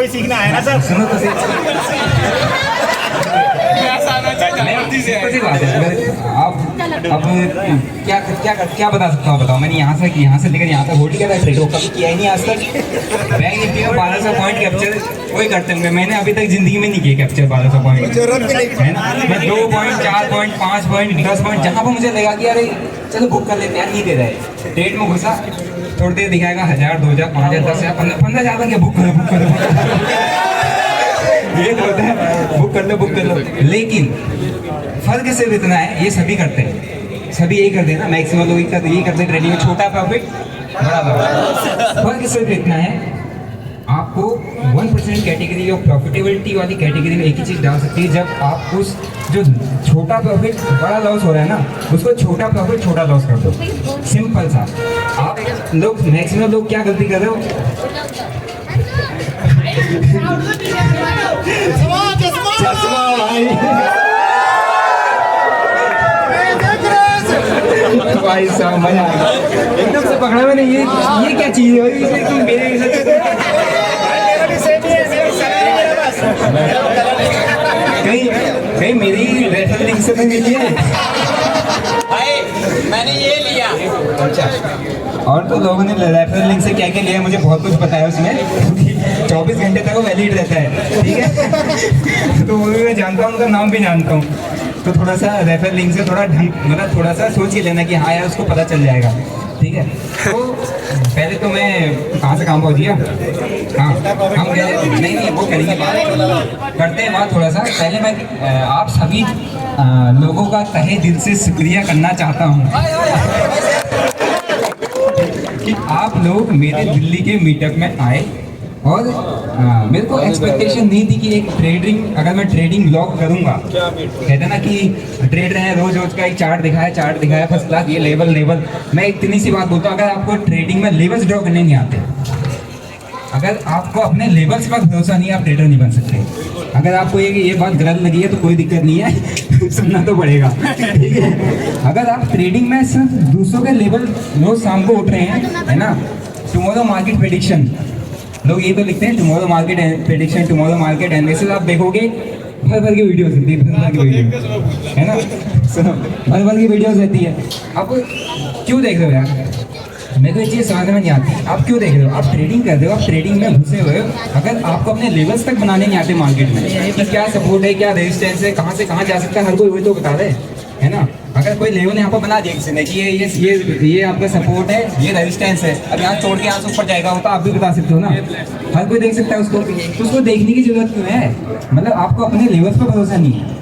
वही सीखना है ना सर। सुनो तो सही बात है। अगर आप अब क्या बता सकता हूँ, बताओ। मैंने यहाँ से लेकर यहाँ तक होल्ड किया था, ट्रेड कभी किया ही नहीं आज तक। बैंक निफ्टी में 1200 पॉइंट कैप्चर वही करते होंगे, मैंने अभी तक जिंदगी में नहीं किया कैप्चर 1200 पॉइंट, है ना। मैं 2 पॉइंट 4 पॉइंट 5 पॉइंट 10 पॉइंट जहाँ पर मुझे लगा कि अरे चलो बुक कर लेते हैं, नहीं दे रहे। ट्रेड में घुसा, थोड़ी देर दिखाएगा 1000 2000 5000 10,000 15,000 तक बुक करो ये तो होता है, बुक कर लो। लेकिन फर्क सिर्फ इतना है, ये सभी करते हैं, सभी यही करते हैं ना, मैक्सिमम लोग यही करते हैं ट्रेडिंग में, छोटा प्रॉफिट बड़ा लॉस। फर्क सिर्फ इतना है, आपको 1% कैटेगरी और प्रॉफिटेबिलिटी वाली कैटेगरी में एक ही चीज़ डाल सकती है, जब आप उस जो छोटा प्रॉफिट बड़ा लॉस हो रहा है ना, उसको छोटा प्रॉफिट छोटा लॉस कर दो। सिंपल सा। आप लोग मैक्सिमम लोग क्या गलती कर रहे हो, चश्मा भाई साहब मजा आ गया एकदम से पकड़ा मैंने। ये क्या चीज है, तुम मेरे कहीं मेरी रेफरल लिंक से तो मिली है भाई, मैंने ये लिया। अच्छा, और तो लोगों ने रेफरल लिंक से क्या क्या लिया मुझे बहुत कुछ पता है उसमें, 24 घंटे तक वो वैलिड रहता है, ठीक है। तो वो भी मैं जानता हूँ, उनका नाम भी जानता हूँ। तो थोड़ा सा रेफरल लिंक से थोड़ा ढंग, मतलब थोड़ा सा सोच के लेना कि हाँ यार उसको पता चल जाएगा, ठीक है। तो पहले तो मैं कहाँ से काम पहुँच गया, हाँ हम नहीं वो करेंगे बात, करते हैं बात थोड़ा सा। पहले मैं आप सभी लोगों का तहे दिल से शुक्रिया करना चाहता हूँ कि आप लोग मेरे दिल्ली के मीटअप में आए, और मेरे को एक्सपेक्टेशन नहीं थी कि एक ट्रेडिंग, अगर मैं ट्रेडिंग ब्लॉग करूंगा, कहते ना कि ट्रेडर है रोज का एक चार्ट दिखाया फर्स्ट क्लास, ये लेवल। मैं इतनी सी बात बोलता हूँ, अगर आपको ट्रेडिंग में लेवल्स ड्रॉ करने नहीं आते, अगर आपको अपने लेवल्स पर भरोसा नहीं, आप ट्रेडर नहीं बन सकते। अगर आपको ये बात गलत लगी है तो कोई दिक्कत नहीं है सुनना तो पड़ेगा, ठीक है। अगर आप ट्रेडिंग में सिर्फ दूसरों के लेवल रोज शाम को उठ रहे हैं, है ना, टुमारो मार्केट प्रेडिक्शन, लोग ये तो लिखते हैं tomorrow market prediction, tomorrow market analysis, आप देखोगे भर की वीडियोस रहती है, भर की वीडियो, है ना, सुनो भर की वीडियोस रहती है। आप क्यों देख रहे हो यार, मेरे को ये चीज़ समझ में नहीं आती, आप क्यों देख रहे हो। आप ट्रेडिंग कर रहे हो, आप ट्रेडिंग में घुसे हुए हो, अगर आपको अपने लेवल्स तक बनाने नहीं आते मार्केट में कि क्या सपोर्ट है, क्या रेजिस्टेंस है, कहाँ से कहाँ जा सकता है, हर कोई वही तो बता रहे, है ना। अगर कोई लेवल यहाँ पर बना दिया किसी ने कि ये आपका सपोर्ट है, ये रेजिस्टेंस है, अब यहाँ छोड़ के यहाँ से ऊपर जाएगा, वो तो आप भी बता सकते हो ना, हर कोई देख सकता है उसको। तो उसको देखने की जरूरत क्यों है, मतलब आपको अपने लेवल्स पर भरोसा नहीं है।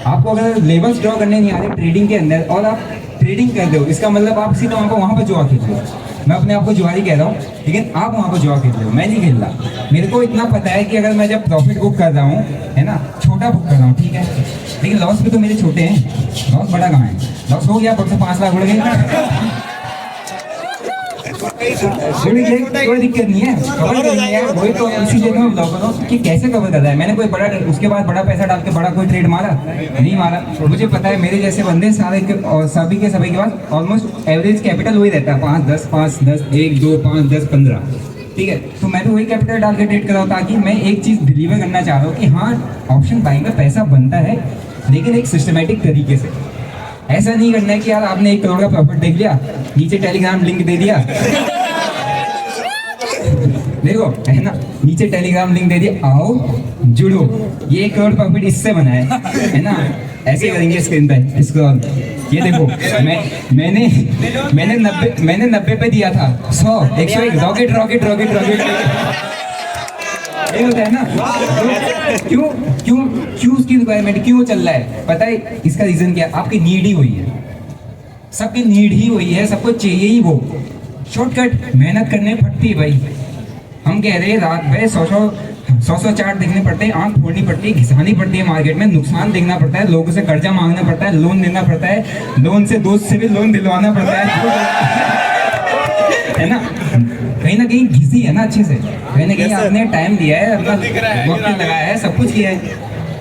आपको अगर लेवल्स ड्रॉ करने नहीं आ रहे ट्रेडिंग के अंदर, और आप ट्रेडिंग कर रहे हो, इसका मतलब आप सीधा वहाँ पर जुआ खेल रहे हो। मैं अपने आप को जुआरी कह रहा हूँ, लेकिन आप वहाँ पर जुआ खेल रहे हो, मैं नहीं खेल रहा। मेरे को इतना पता है कि अगर मैं जब प्रॉफिट बुक कर रहा हूँ, है ना, छोटा बुक कर रहा हूँ, ठीक है, लेकिन लॉस भी तो मेरे छोटे हैं, लॉस बड़ा कहाँ है। लॉस हो गया, 5 लाख उड़ गए, कोई दिक्कत नहीं है, कवर करनी है। वही तो इसीलिए मैं ब्लॉग कर रहा हूँ कि कैसे कवर कर रहा है। मैंने कोई बड़ा उसके बाद बड़ा पैसा डाल के बड़ा कोई ट्रेड मारा नहीं मारा। मुझे पता है मेरे जैसे बंदे सारे और सभी के पास ऑलमोस्ट एवरेज कैपिटल वही रहता है 5 10 1 2 5 10 15, ठीक है। तो मैं तो वही कैपिटल डाल के ट्रेड कर रहा हूँ, ताकि मैं एक चीज़ डिलीवर करना चाह रहा हूँ कि हाँ ऑप्शन बाइंग में पैसा बनता है, लेकिन एक सिस्टमेटिक तरीके से। ऐसा नहीं करना है कि यार आपने 1 करोड़ का प्रॉफिट देख लिया, नीचे टेलीग्राम लिंक दे दिया देखो, है ना, नीचे टेलीग्राम लिंक दे दिया, आओ जुड़ो, ये 1 करोड़ प्रॉफिट इससे बना है ना। ऐसे करेंगे स्क्रीन पे इसको, ये देखो मैंने 90 पे दिया था, 100 101 रॉकेट ये होता है ना। तो क्यों उसकी रिक्वायरमेंट क्यों चल रहा है, पता है इसका रीजन क्या है, आपकी नीड ही वही है, सबकी नीड ही वही है, सबको चाहिए ही वो शॉर्टकट। मेहनत करने पड़ती है भाई, हम कह रहे हैं रात भर 100 चार्ट देखने पड़ते हैं, आंख फोड़नी पड़ती है, घिसानी पड़ती है मार्केट में, नुकसान देखना पड़ता है, लोगों से कर्जा मांगना पड़ता है, लोन देना पड़ता है, लोन से दोस्त से भी लोन दिलवाना पड़ता है ना। कहीं ना कहीं घिसी है ना अच्छे से, कहीं ना कहीं आपने टाइम दिया है, अपना वक्त लगाया है, सब कुछ किया है,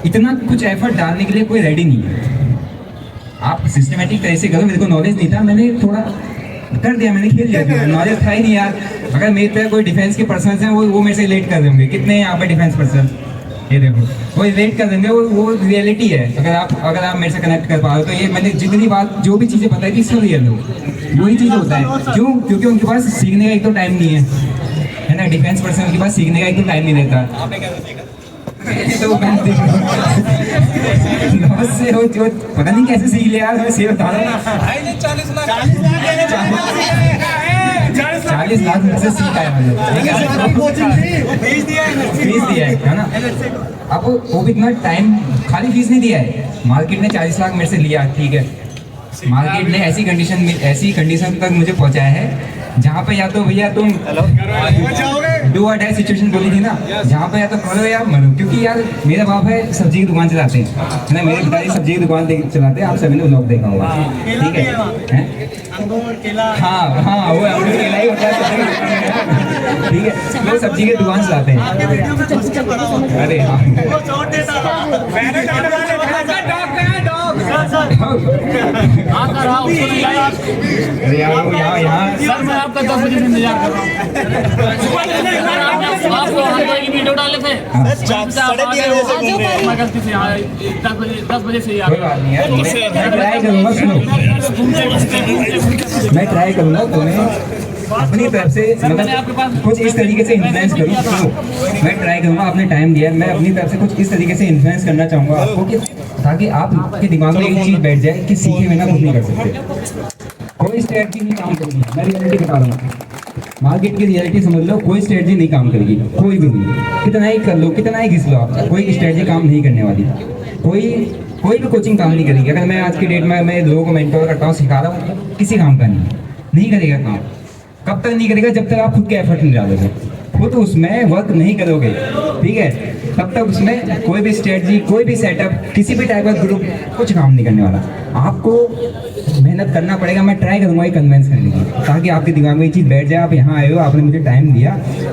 इतना कुछ एफर्ट डालने के लिए कोई रेडी नहीं है। आप सिस्टमेटिक तरह से करो। मेरे को नॉलेज नहीं था, मैंने थोड़ा कर दिया, मैंने खेल लिया, नॉलेज था ही नहीं यार। अगर मेरी तरह कोई डिफेंस के पर्सन हैं वो मेरे से रिलेट कर देंगे। कितने हैं यहाँ पे डिफेंस पर्सन? ये देखो, वो रिलेट कर देंगे, वो रियलिटी है। अगर आप मेरे से कनेक्ट कर पा रहे हो तो ये मैंने जितनी बात जो भी चीज़ें बताई थी सब रियल हो, वही चीज़ होता है। क्यों? क्योंकि उनके पास सीखने का एक तो टाइम नहीं है ना। डिफेंस पर्सन के पास सीखने का एक तो टाइम नहीं रहता। तो लॉस से हो जो पता नहीं कैसे सीख लिया यार, मैं सही बता रहा हूँ। 40 लाख में से सीखा है मैंने, फीस दिया है ना। अब वो भी इतना टाइम, खाली फीस नहीं दिया है। मार्केट ने 40 लाख मेरे से लिया, ठीक है। मार्केट ने ऐसी कंडीशन तक मुझे पहुंचाया है जहाँ पे या तो भैया तुम डू और डाई सिचुएशन बोली थी ना, जहाँ पे या तो करो या मरो। क्योंकि यार मेरा बाप है सब्जी की दुकान चलाते हैं ना, मेरे पिताजी सब्जी की दुकान चलाते हैं। आप सभी ने व्लॉग देखा होगा, ठीक है? हाँ हाँ, वो अंगूर केला ही होता है, ठीक है। वो सब्जी की दुकान चलाते हैं। अरे हाँ, अरे यार वो यहाँ सर मैं आपका 10 बजे से इंतजार कर रहा हूँ। आपको वीडियो डाले थे, मैं गलती से यहाँ 10 बजे से कोई बात नहीं यार, मैं ट्राई करूँगा। सुनो, मैं ट्राई करूँगा तुम्हें अपनी तरफ से, मतलब कुछ इस तरीके से इन्फ्लुएंस करूँ। सुनो, मैं ट्राई करूँगा, आपने टाइम दिया है, मैं अपनी तरफ से कुछ इस तरीके से इन्फ्लुएंस करना चाहूँगा आपको कि ताकि आपके दिमाग में एक चीज़ बैठ जाए कि सीखे बिना कुछ नहीं कर सकते। कोई स्ट्रेटजी नहीं काम करेगी, मैं रियलिटी बता रहा हूँ। मार्केट की रियलिटी समझ लो, कोई स्ट्रेटजी नहीं काम करेगी, कोई भी नहीं। कितना ही कर लो, कितना ही घिस लो आप, कोई स्ट्रेटजी काम नहीं करने वाली। कोई भी कोचिंग काम नहीं करेगी। अगर मैं आज की डेट में मैं लोगों को मेंटोर करता हूँ, सिखा रहा हूँ, किसी काम का नहीं करेगा काम। कब तक नहीं करेगा? जब तक आप खुद के एफर्ट नहीं डालोगे, खुद उसमें वर्क नहीं करोगे, ठीक है? तब तक उसमें कोई भी स्ट्रेटजी, कोई भी सेटअप, किसी भी टाइप का ग्रुप कुछ काम नहीं करने वाला। आपको मेहनत करना पड़ेगा। मैं ट्राई करूँगा ये कन्विंस करने की, ताकि आपके दिमाग में ये चीज़ बैठ जाए। आप यहाँ आए हो, आपने मुझे टाइम दिया,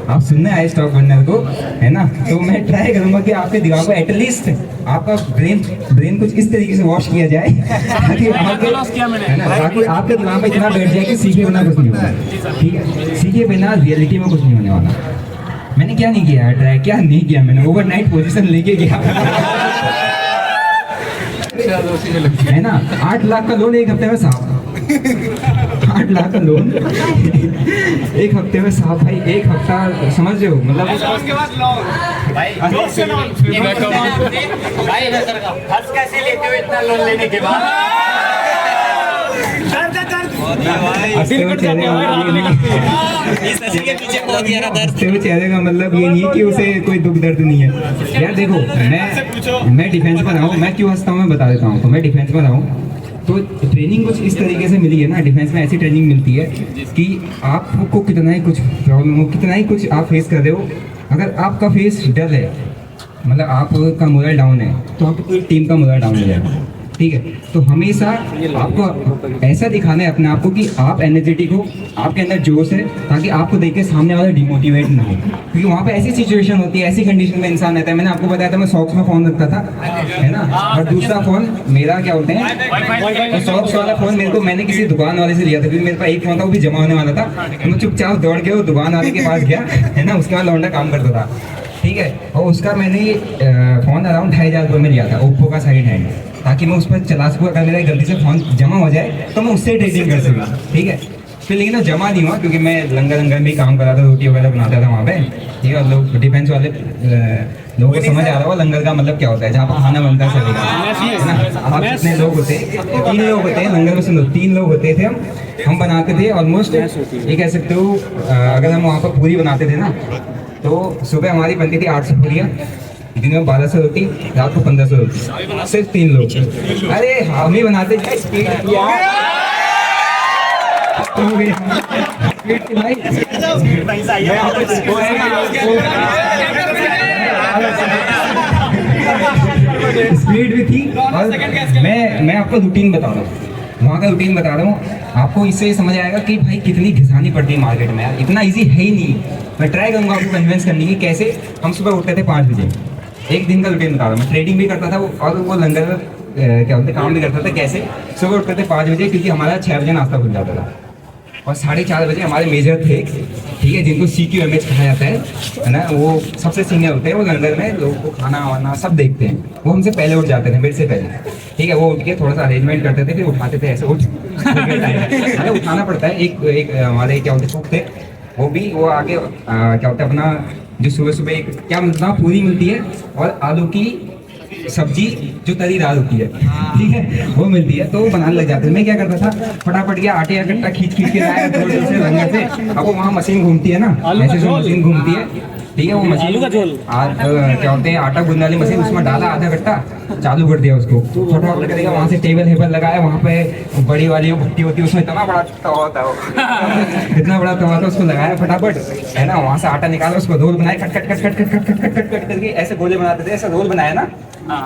आप सुनने आए स्टॉक बनर को, है ना? तो मैं ट्राई करूँगा कि आपके दिमाग को एटलीस्ट आपका ब्रेन कुछ इस तरीके से वॉश किया जाए ताकि आपके दिमाग में इतना बैठ जाए कि सीखे बिना कुछ नहीं होगा, ठीक है? सीखे बिना रियलिटी में कुछ नहीं होने वाला। मैंने क्या नहीं किया, ट्राई क्या नहीं किया मैंने, ओवरनाइट पोजीशन लेके गया, है ना? 8 लाख का लोन एक हफ्ते में साफ। 8 लाख का लोन एक हफ्ते में साफ भाई। एक हफ्ता समझ रहे हो? मतलब कैसे लेते हो इतना लोन लेने के बाद? चेहरे का मतलब ये नहीं है कि उसे कोई दुख दर्द नहीं है। यार देखो, मैं डिफेंस में रहा हूँ, मैं क्यों हंसता हूँ मैं बता देता हूँ। तो मैं डिफेंस में रहा हूँ, तो ट्रेनिंग कुछ इस तरीके से मिली है ना। डिफेंस में ऐसी ट्रेनिंग मिलती है कि आपको कितना ही कुछ प्रॉब्लम हो, कितना ही कुछ आप फेस कर रहे हो, अगर आपका फेस डल है, मतलब आपका मोरल डाउन है, तो आपकी पूरी टीम का मोरल डाउन हो जाएगा, ठीक है? तो हमेशा आपको ऐसा दिखाना है अपने आप को कि आप एनर्जेटिक हो, आपके अंदर जोश है, ताकि आपको देख के सामने वाला डिमोटिवेट ना हो। क्योंकि वहाँ पे ऐसी सिचुएशन होती है, ऐसी कंडीशन में इंसान रहता है। मैंने आपको बताया था मैं सॉक्स में फ़ोन रखता था, है ना? और दूसरा फ़ोन मेरा क्या होते हैं, तो सॉक्स वाला फ़ोन मेरे को मैंने किसी दुकान वाले से लिया था, क्योंकि मेरे पास एक फ़ोन था, वो भी जमा होने वाला था। तो मैं चुपचाप दौड़ के वो दुकान वाले के पास गया, है ना? उसके बाद लौंडा काम करता था, ठीक है? और उसका मैंने फ़ोन अराउंड 2500 रुपये में लिया था, ओप्पो का साइड हैंड, ताकि मैं उस पर चला सकूँ। अगर मेरा गलती से फ़ोन जमा हो जाए तो मैं उससे ट्रेडिंग कर सकूँ, ठीक है? फिर लेकिन वो जमा नहीं हुआ, क्योंकि मैं लंगर में भी काम कर रहा था, रोटी वगैरह बनाता था वहाँ पे, ठीक है? लोग डिफेंस वाले लोगों को समझ आ रहा होगा लंगर का मतलब क्या होता है, जहाँ पर खाना बनता है सभी का, है ना? आप कितने लोग होते? 3 लोग होते हैं लंगर में। सुनो, 3 लोग होते थे हम बनाते थे ऑलमोस्ट, ये कह सकते हो, अगर हम वहाँ पर पूरी बनाते थे ना, तो सुबह हमारी बनती थी 800 पूरियाँ, दिन में 1200 रोटी, रात को 1500 रोटी, सिर्फ 3 लोग। अरे हम ही बनाते थे। स्पीड भी थी। और मैं आपको रूटीन बता रहा हूँ, वहाँ का रूटीन बता रहा हूँ आपको। इससे समझ आएगा कि भाई कितनी घिसानी पड़ती है मार्केट में यार, इतना इजी है ही नहीं। मैं ट्राई करूँगा आपको कन्विंस करने की कैसे। हम सुबह उठते थे 5 बजे, एक दिन का रूटीन बता रहा हूँ। मैं ट्रेडिंग भी करता था और वो लंगर क्या बोलते काम भी करता था। कैसे? सुबह उठते थे 5 बजे, क्योंकि हमारा 6 बजे नाश्ता खुल जाता था, और 4:30 बजे हमारे मेजर थे, ठीक है, जिनको CQMH कहा जाता है ना, वो सबसे सीनियर होते हैं, वो लंगर में लोगों को खाना वाना सब देखते हैं। वो हमसे पहले उठ जाते थे, मेरे से पहले, ठीक है। वो उठ के थोड़ा सा अरेंजमेंट करते थे, फिर उठाते थे ऐसे मतलब उठाना पड़ता है। एक हमारे क्या होते कुक थे, वो आगे क्या होता है अपना जो सुबह सुबह क्या मिलता है, पूरी मिलती है और आलू की सब्जी जो तरी दाल होती है, ठीक है, वो मिलती है, तो वो बनाने लग जाते हैं। मैं क्या करता था, फटाफट गया आटे का कट्टा खींच के लाया से लंगर से। अब वो वहाँ मशीन घूमती है ना, ऐसे जो मशीन घूमती है, ठीक है, वो मशीन क्या होते हैं आटा गूंदने वाली मशीन, उसमें डाला आधा कट्टा, चालू कर दिया उसको, फटाफट करेगा। वहाँ से टेबल लगाया, वहाँ पे बड़ी वाली भट्टी होती है, उसमें इतना बड़ा तवा होता है, इतना बड़ा तवा था, उसको लगाया फटाफट, है ना। वहाँ से आटा निकाला, उसको रोल बनाए, cut cut cut cut cut cut cut cut cut करके ऐसे गोले बनाते थे। ऐसा रोल बनाया ना,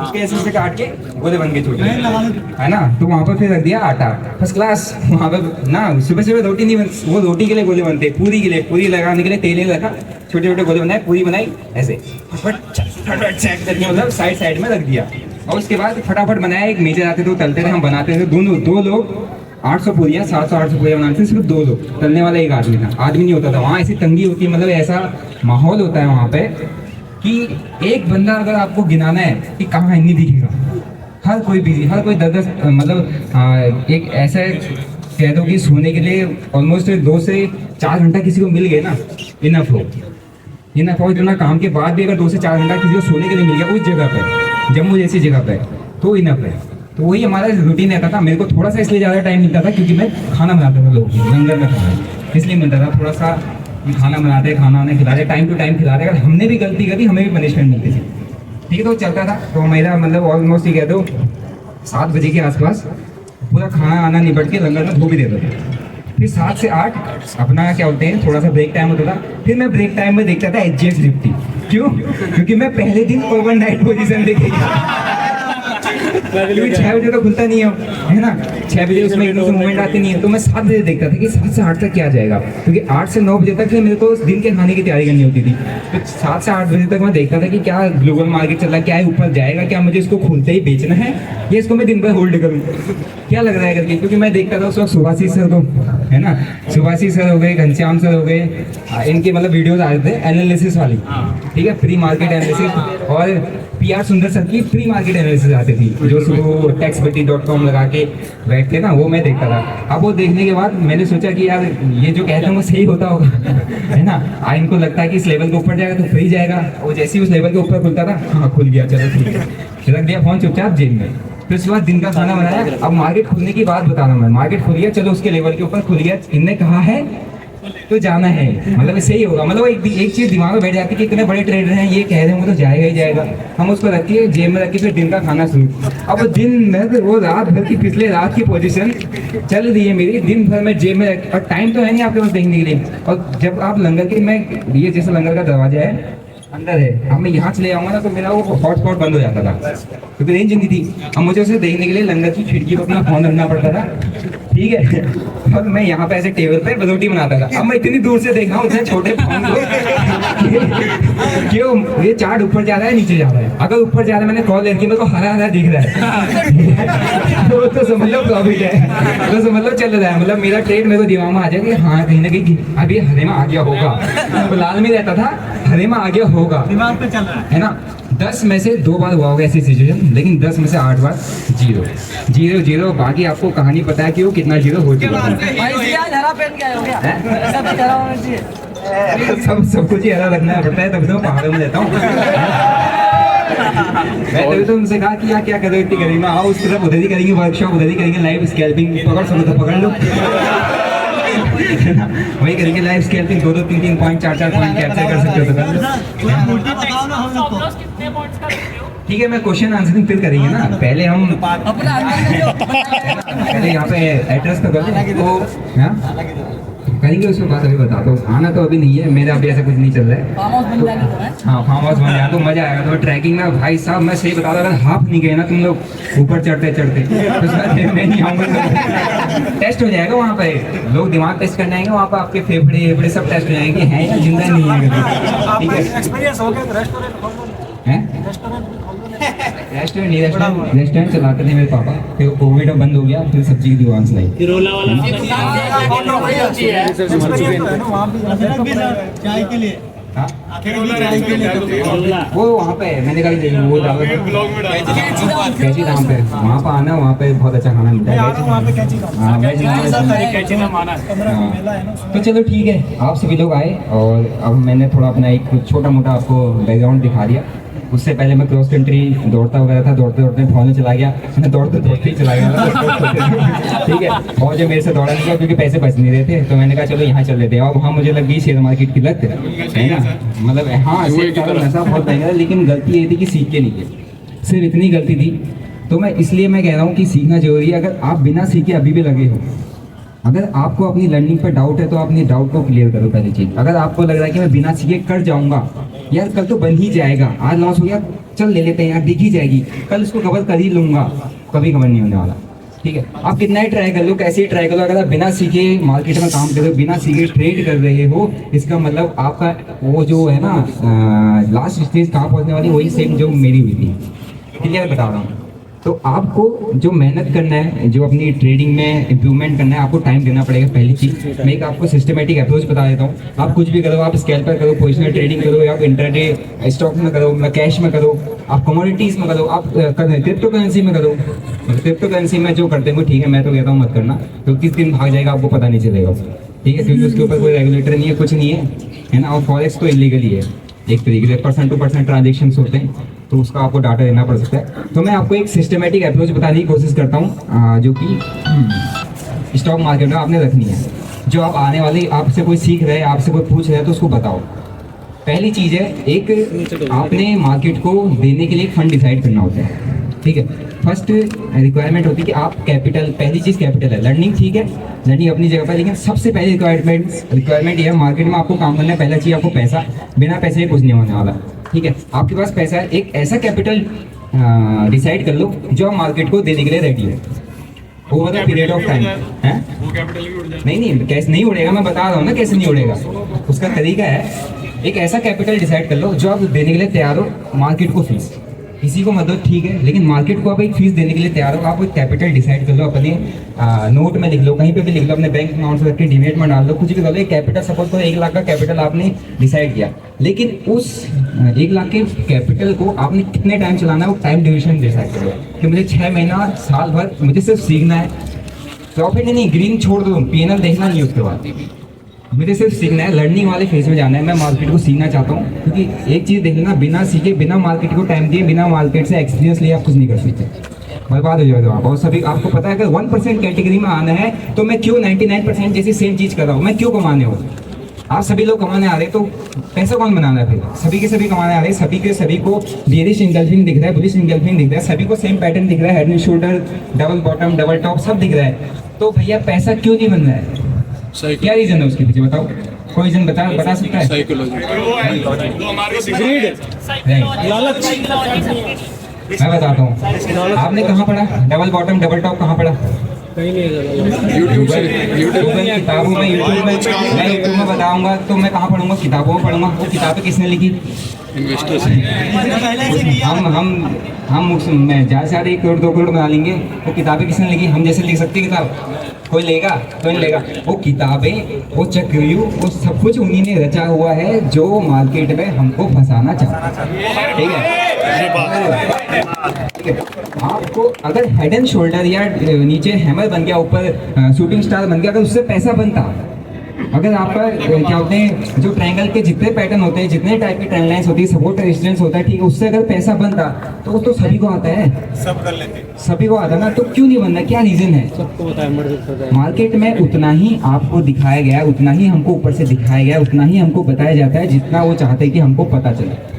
उसके ऐसे काट के गोले बन गए छोटे, है ना। तो वहाँ पर फिर रख दिया आटा, फर्स्ट क्लास। वहाँ पर ना सुबह सुबह रोटी नहीं बन, वो रोटी के लिए गोले बनते, पूरी के लिए, पूरी लगाने के लिए तेल रखा, छोटे छोटे गोले बनाए, पूरी बनाई ऐसे, मतलब साइड में रख दिया। और उसके बाद फटाफट बनाया। एक मेजर आते थे, वो तलते थे, हम बनाते थे। दो लोग 800 पूरियाँ 700-800 पूरियाँ बनाते थे, सिर्फ 2 लोग, तलने वाला एक आदमी था, आदमी नहीं होता था। वहाँ ऐसी तंगी होती है, मतलब ऐसा माहौल होता है वहाँ पे कि एक बंदा अगर आपको गिनाना है कि कहाँ है, नहीं दिखेगा। हर कोई बिजी, हर कोई 10 मतलब एक ऐसा कह दो कि सोने के लिए ऑलमोस्ट 2 से 4 घंटा किसी को मिल गए ना, इनफ हो। इतना काम के बाद भी अगर 2 से 4 घंटा किसी को सोने के लिए मिल गया उस जगह पे, जम्मू जैसी जगह पे, तो इनफ है। तो वही हमारा रूटीन रहता था। मेरे को थोड़ा सा इसलिए ज़्यादा टाइम मिलता था क्योंकि मैं खाना बनाता था लोगों को, लंगर में खाना, इसलिए मिलता था थोड़ा सा। खाना बनाते, खाना वाना खिला रहे, टाइम टू टाइम खिला रहे। अगर हमने भी गलती करी, हमें भी पनिशमेंट मिलती थी, ठीक है। तो चलता था। तो मेरा मतलब ऑलमोस्ट ही कह दो 7 बजे के आसपास पूरा खाना आना निपट के लंगर में धो भी देता था। फिर 7 से 8 अपना क्या होते हैं, थोड़ा सा ब्रेक टाइम होता था। फिर मैं ब्रेक टाइम में देखता था HGF लिफ्टी। क्यों? क्योंकि मैं पहले दिन ओवरनाइट पोजीशन देखे, क्योंकि 6 बजे तो खुलता नहीं है ना, 6 बजे उसमें एकदम से मूवमेंट आती नहीं है। तो मैं 7 बजे देखता था कि 7 से 8 तक क्या जाएगा, क्योंकि 8 से 9 बजे तक मेरे को दिन के खाने की तैयारी करनी होती थी। तो 7 से 8 बजे तक मैं देखता था कि क्या ग्लोबल मार्केट चल रहा है, क्या है, ऊपर जाएगा, क्या मुझे इसको खुलते ही बेचना है या इसको मैं दिन भर होल्ड करूँ, क्या लग रहा है करके। क्योंकि मैं देखता था उस वक्त सुभाषी सर को, है ना, सुभाषी सर हो गए, घनश्याम सर हो गए, इनके मतलब वीडियोज आते थे एनालिसिस वाली, ठीक है, प्री मार्केट एनालिसिस। और PR सुंदर सर की प्री मार्केट एनालिसिस आती थी, जो सुबह taxbeti.com लगा के बैठते ना, वो मैं देखता था। अब वो देखने के बाद मैंने सोचा कि यार ये जो कहते हैं वो सही होता होगा, है ना। इनको लगता है कि इस लेवल के ऊपर जाएगा तो फ्री जाएगा, वो जैसे ही उस लेवल के ऊपर खुलता था, हाँ खुल गया, चलो ठीक है, रख दिया फोन चुपचाप जेब में। फिर उसके बाद दिन का खाना बनाया। अब मार्केट खुलने की बात बताना, मैं मार्केट खुल गया, चलो उसके लेवल के ऊपर खुल गया, इनने कहा है तो जाना है, मतलब सही होगा। मतलब एक चीज दिमाग में बैठ जाती है कि इतने बड़े ट्रेडर हैं, ये कह रहे होंगे तो जाएगा ही जाएगा। हम उसको रखिए जेब में, रखिए, फिर दिन का खाना शुरू। अब दिन में तो वो रात भर की, पिछले रात की पोजीशन चल रही है मेरी, दिन भर में जेब में रख, और टाइम तो है नहीं आपके पास देखने के लिए। और जब आप लंगर के, मैं ये जैसे लंगर का दरवाजा है अंदर है, अब मैं यहाँ चले जाऊँगा ना तो मेरा वो हॉटस्पॉट बंद हो जाता था, क्योंकि रेंज नहीं थी। अब मुझे उसे देखने के लिए लंगर की खिड़की पर अपना फोन रखना पड़ता था, ठीक है। और मैं यहाँ पे ऐसे टेबल पे रोटी बनाता था। अब मैं इतनी दूर से देख रहा हूँ उतने छोटे फोन को, क्यों ये चार्ट ऊपर जा रहा है नीचे जा रहा है। अगर ऊपर जा रहा है, मैंने कॉल लड़की मेरे को हरा हरा दिख रहा है तो समझ लो प्रॉफिट है, तो समझ लो चल रहा है। मतलब मेरा ट्रेड मेरे को दिमाग में आ जाएगा कि हाँ कहीं ना कहीं अभी हरे में आ गया होगा। तो लाल में रहता था, हरे में आ गया होगा, दिमाग पे चल रहा है ना। 10 में से 2 बार हुआ होगा ऐसी सिचुएशन, लेकिन 10 में से 8 बार 0। बाकी आपको कहानी पता है कि वो कितना 0 हो चुका है। सब कुछ ही हरा रखना पड़ता है, तभी तो पहाड़ों में रहता हूँ। मैं तभी तो उनसे कहा कि यार क्या करो, इतनी गर्मी में आओ, उस तरफ उधर ही करेंगे वर्कशॉप, उधर ही करेंगे लाइव स्कैल्पिंग, पकड़ सको तो पकड़ लो, वही करेंगे live scalping, 2-2, 3-3 point, 4-4 point capture कर सकते हो तो ठीक है। मैं क्वेश्चन आंसरिंग फिर करेंगे ना, पहले हम पहले यहाँ पे एड्रेस तो कर लें, तो करेंगे उसमें बात। अभी बताता हूँ, आना तो अभी नहीं है मेरा, अभी ऐसा कुछ नहीं चल रहा है। हाँ फार्म हाउस बन जाए तो मजा आएगा। तो ट्रैकिंग में भाई साहब मैं सही बता रहा हूँ, अगर हाफ नहीं गए ना तुम लोग ऊपर चढ़ते चढ़ते तो मैं नहीं आऊँगा। टेस्ट हो जाएगा वहाँ पे, लोग दिमाग टेस्ट करने आएंगे वहाँ पे, आपके फेफड़े सब टेस्ट हो जाएंगे, हैं या जिंदा नहीं है, ठीक है। रेस्टोरेंट चलाते थे मेरे पापा, फिर कोविड में बंद हो गया, फिर सब्जी की दुकान चलाई। रोला वाला चाय के लिए हाँ? रोला वो वहाँ पे है, मैंने कहा वो डाला कैची धाम पे, वहाँ पे आना, वहाँ पे बहुत अच्छा खाना मिलता है। हाँ वेज कैचे ना माना तो चलो ठीक है, आप सभी लोग आए और अब मैंने थोड़ा अपना एक छोटा मोटा आपको बैकग्राउंड दिखा दिया। उससे पहले मैं क्रॉस कंट्री दौड़ता वगैरह था, दौड़ते दौड़ते फोन में चला गया, मैं दौड़ते दौड़ते ही चला गया ठीक है। और जो मेरे से दौड़ा नहीं गया क्योंकि पैसे बच नहीं रहे थे, तो मैंने कहा चलो यहाँ चल लेते हैं। और वहाँ मुझे लग गई शेयर मार्केट की लत, है ना, मतलब हाँ शेयर का नशा बहुत महंगा है, लेकिन गलती ये थी कि सीख के नहीं गए, सिर्फ इतनी गलती थी। तो मैं इसलिए मैं कह रहा हूँ कि सीखना जरूरी है। अगर आप बिना सीखे अभी भी लगे हो, अगर आपको अपनी लर्निंग पर डाउट है तो अपनी डाउट को क्लियर करो पहली चीज। अगर आपको लग रहा है कि मैं बिना सीखे कर जाऊंगा, यार कल तो बन ही जाएगा, आज लॉस हो गया चल ले लेते हैं यार, दिख ही जाएगी, कल इसको कवर कर ही लूंगा, कभी कवर नहीं होने वाला। ठीक है, आप कितना ही ट्राई कर लो, कैसे ही ट्राई कर लो, अगर आप बिना सीखे मार्केट में काम कर रहे हो, बिना सीखे ट्रेड कर रहे हो, इसका मतलब आपका वो जो है ना लास्ट स्टेज कहाँ पहुँचने वाली, वही सेम जो मेरी हुई थी। क्लियर बता रहा हूँ। तो आपको जो मेहनत करना है, जो अपनी ट्रेडिंग में इम्प्रूवमेंट करना है, आपको टाइम देना पड़ेगा। पहली चीज़ मैं एक आपको सिस्टमेटिक अप्रोच बता देता हूँ। आप कुछ भी करो, आप स्कैल्पर करो, पोजिशनल ट्रेडिंग करो, या आप इंट्राडे स्टॉक में करो, कैश में करो, आप कमोडिटीज़ में करो, आप क्रिप्टो करेंसी में करो। क्रिप्टो करेंसी में जो करते हैं वो ठीक है, मैं तो कहता हूँ मत करना, तो किस दिन भाग जाएगा आपको पता नहीं चलेगा। ठीक है, क्योंकि उसके ऊपर कोई रेगुलेटर नहीं है, कुछ नहीं है ना। और फॉरेक्स तो इलीगल ही है एक तरीके से, % टू % ट्रांजेक्शन होते हैं, तो उसका आपको डाटा देना पड़ सकता है। तो मैं आपको एक सिस्टमेटिक अप्रोच बताने की कोशिश करता हूँ, जो कि स्टॉक मार्केट में आपने रखनी है। जो आप आने वाले, आपसे कोई सीख रहे हैं, आपसे कोई पूछ रहे हैं, तो उसको बताओ। पहली चीज़ है, एक आपने मार्केट को देने के लिए एक फंड डिसाइड करना होता है। ठीक है, फर्स्ट रिक्वायरमेंट होती है कि आप कैपिटल, पहली चीज़ कैपिटल है। लर्निंग ठीक है, लर्निंग अपनी जगह पर, लेकिन सबसे पहली रिक्वायरमेंट ये है, मार्केट में आपको काम करना है, पहला चीज़ आपको पैसा, बिना पैसे के कुछ नहीं होने वाला। ठीक है, आपके पास पैसा है, एक ऐसा कैपिटल डिसाइड कर लो जो मार्केट को देने के लिए रेडी है over the period of time. है वो कैपिटल भी उड़ जाएगा? नहीं, कैसे नहीं उड़ेगा, मैं बता रहा हूँ ना कैसे नहीं उड़ेगा। उसका तरीका है, एक ऐसा कैपिटल डिसाइड कर लो जो आप देने के लिए तैयार हो। मार्केट को फीस किसी को मदद ठीक है, लेकिन मार्केट को आप एक फीस देने के लिए तैयार हो। आप एक कैपिटल डिसाइड कर लो, अपने नोट में लिख लो, कहीं पे भी लिख लो, अपने बैंक अकाउंट से रख के डीमेट में डाल लो, कुछ भी कर लो। एक कैपिटल, सपोज करो 1 लाख का कैपिटल आपने डिसाइड किया, लेकिन उस 1 लाख के कैपिटल को आपने कितने टाइम चलाना है, वो टाइम ड्यूरेशन डिसाइड करो कि मुझे 6 महीना, साल भर मुझे सिर्फ सीखना है। प्रॉफिट नहीं, ग्रीन छोड़ दो, PNL देखना नहीं उसके बाद, मुझे सिर्फ सीखना है, लर्निंग वाले फेज में जाना है। मैं मार्केट को सीखना चाहता हूँ, क्योंकि एक चीज़ देख लेना, बिना सीखे, बिना मार्केट को टाइम दिए, बिना मार्केट से एक्सपीरियंस लिए आप कुछ नहीं कर सकते, बर्बाद हो जाएगा आप। और सभी आपको पता है, अगर 1% कैटेगरी में आना है तो मैं क्यों 99% जैसी सेम चीज़ कर रहा हूँ, मैं क्यों कमाने हो? आप सभी लोग कमाने आ रहे, तो पैसा कौन बनाना है? फिर सभी के सभी कमाने आ रहे, सभी के सभी को बियरिश इंगल्फिंग दिख रहा है, बुलिश इंगल्फिंग दिख रहा है, सभी को सेम पैटर्न दिख रहा है, head and shoulder, double bottom, double top, सब दिख रहा है। तो भैया पैसा क्यों नहीं बन रहा है? क्या रीजन है उसके पीछे, बताओ, कोई रीजन बता सकता है? मैं बताता हूँ, आपने कहाँ पढ़ा डबल बॉटम डबल टॉप, कहाँ पढ़ा? यूट्यूब में, किताबों में, यूट्यूब में बताऊंगा तो मैं कहाँ पढ़ूंगा? किताबों में पढ़ूंगा। वो किताबें किसने लिखी? हम ज़्यादा से ज़्यादा 1 करोड़ 2 करोड़ बना लेंगे, वो किताबें किसने लिखी? हम जैसे लिख सकते किताब? कोई लेगा? कोई नहीं लेगा। वो किताबें, वो चक्रव्यूह, वो सब कुछ उन्हीं ने रचा हुआ है जो मार्केट में हमको फंसाना चाहता है। ठीक है, आपको अगर हेड एंड शोल्डर या नीचे हैमर बन गया, ऊपर शूटिंग स्टार बन गया, अगर उससे पैसा बनता, अगर आपका क्या होते हैं, जो ट्रायंगल के जितने पैटर्न होते हैं, जितने टाइप की ट्रेंड लाइन्स होती है, सपोर्ट रेजिस्टेंस होता है, ठीक है, उससे अगर पैसा बनता तो वो तो सभी को आता है, सब कर लेते, सभी को आता ना, तो क्यों नहीं बनना? क्या रीजन है? सबको बताया, मार्केट में उतना ही आपको दिखाया गया है, उतना ही हमको ऊपर से दिखाया गया है, उतना ही हमको बताया जाता है जितना वो चाहते हैं कि हमको पता चले।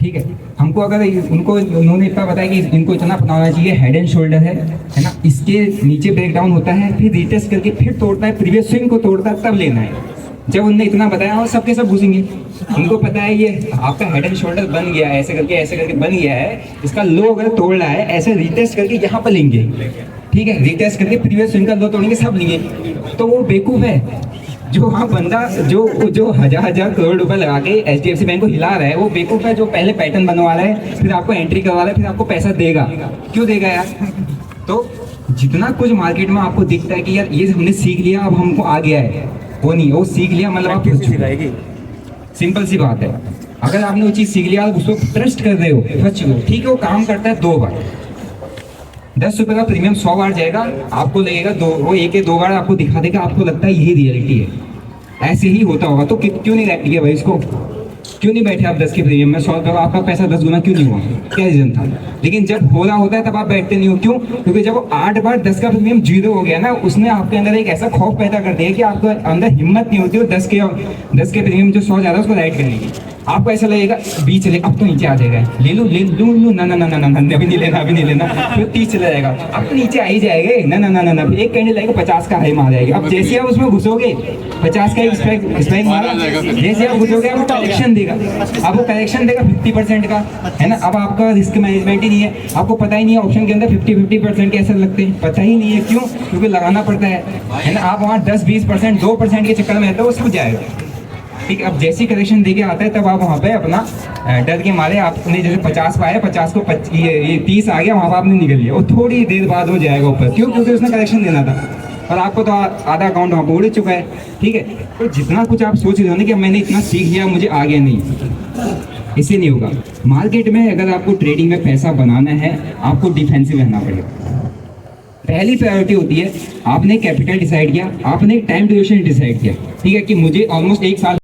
ठीक है, हमको अगर उनको, उन्होंने इतना बताया कि इनको इतना पता होना चाहिए, हेड एंड शोल्डर है ना, इसके नीचे ब्रेक डाउन होता है, फिर रीटेस्ट करके फिर तोड़ता है, प्रीवियस स्विंग को तोड़ता है, तब लेना है। जब उन्होंने इतना बताया, और सबके सब घुसेंगे, उनको पता है ये आपका हेड एंड शोल्डर बन गया है, ऐसे करके बन गया है, इसका लो अगर तोड़ रहा है, ऐसे रीटेस्ट करके यहाँ पर लेंगे। ठीक है, रीटेस्ट करके प्रीवियस स्विंग का लो तोड़ेंगे, सब लेंगे, तो वो बेवकूफ़ है। जो हाँ बंदा जो हजार करोड़ रुपए लगा के HDFC बैंक को हिला रहा है, वो बेवकूफ है जो पहले पैटर्न बनवा रहा है, फिर आपको एंट्री करवा रहा है, फिर आपको पैसा देगा। क्यों देगा यार? तो जितना कुछ मार्केट में आपको दिखता है कि यार ये हमने सीख लिया, अब हमको आ गया है, वो नहीं, वो सीख लिया मतलब आप फंस चुके हो। सिंपल सी बात है, अगर आपने वो चीज़ सीख लिया, आप उसको ट्रस्ट कर रहे हो, फंस चुके हो। ठीक है, वो काम करता है 2 बार, 10 रुपए का प्रीमियम 100 बार जाएगा, आपको लगेगा वो एक या 2 बार आपको दिखा देगा, आपको लगता है यही रियलिटी है, ऐसे ही होता होगा। तो क्यों नहीं रैक किया भाई इसको? क्यों नहीं बैठे आप 10 के प्रीमियम में? 100 रुपये का आपका पैसा 10 गुना क्यों नहीं हुआ? क्या रीजन था? लेकिन जब हो रहा होता है तब आप बैठते नहीं हो। क्यों? क्योंकि जब वो 8 बार 10 का प्रीमियम 0 हो गया ना, उसने आपके अंदर एक ऐसा खौफ पैदा कर दिया कि आपको अंदर हिम्मत नहीं होती हो 10 के प्रीमियम जो 100 ज़्यादा उसको राइट करने की। आपको ऐसा लगेगा 20 चले, अब तो नीचे आ जाएगा, ले लूँ ना ना ना ना ना ना, अभी नहीं लेना, फिर 30 चला जाएगा, अब तो नीचे आ ही जाएगा, ना ना ना ना ना, एक कैंडल लगेगा 50 का हाई मार जाएगा। अब जैसे आप उसमें घुसोगे, 50 का स्ट्राइक मारा, जैसे आप घुसोगे आपको कलेक्शन देगा, अब वो कलेक्शन देगा 50% का, है ना। अब आपका रिस्क मैनेजमेंट ही नहीं है, आपको पता ही नहीं है ऑप्शन के अंदर 50% कैसे लगते हैं, पता ही नहीं है। क्यों? क्योंकि लगाना पड़ता है ना। आप वहाँ 10-20% 2% के चक्कर में रहते हो, वो सब जाएगा। ठीक है, अब जैसी करेक्शन देके आता है तब आप वहाँ पे अपना डर के मारे आपने जैसे 50 पाया, 50 को ये 30 आ गया, वहाँ पर आपने निकल लिया, वो थोड़ी देर बाद हो जाएगा ऊपर। क्यों? क्योंकि उसने करेक्शन देना था और आपको तो आधा अकाउंट वहाँ पर उड़ चुका है। ठीक है, तो जितना कुछ आप सोच रहे हो ना कि मैंने इतना सीख लिया, मुझे आ गया, नहीं, इससे नहीं होगा। मार्केट में अगर आपको ट्रेडिंग में पैसा बनाना है, आपको डिफेंसिव रहना पड़ेगा। पहली प्रायोरिटी होती है, आपने कैपिटल डिसाइड किया, आपने टाइम ड्यूरेशन डिसाइड किया। ठीक है, कि मुझे ऑलमोस्ट 1 साल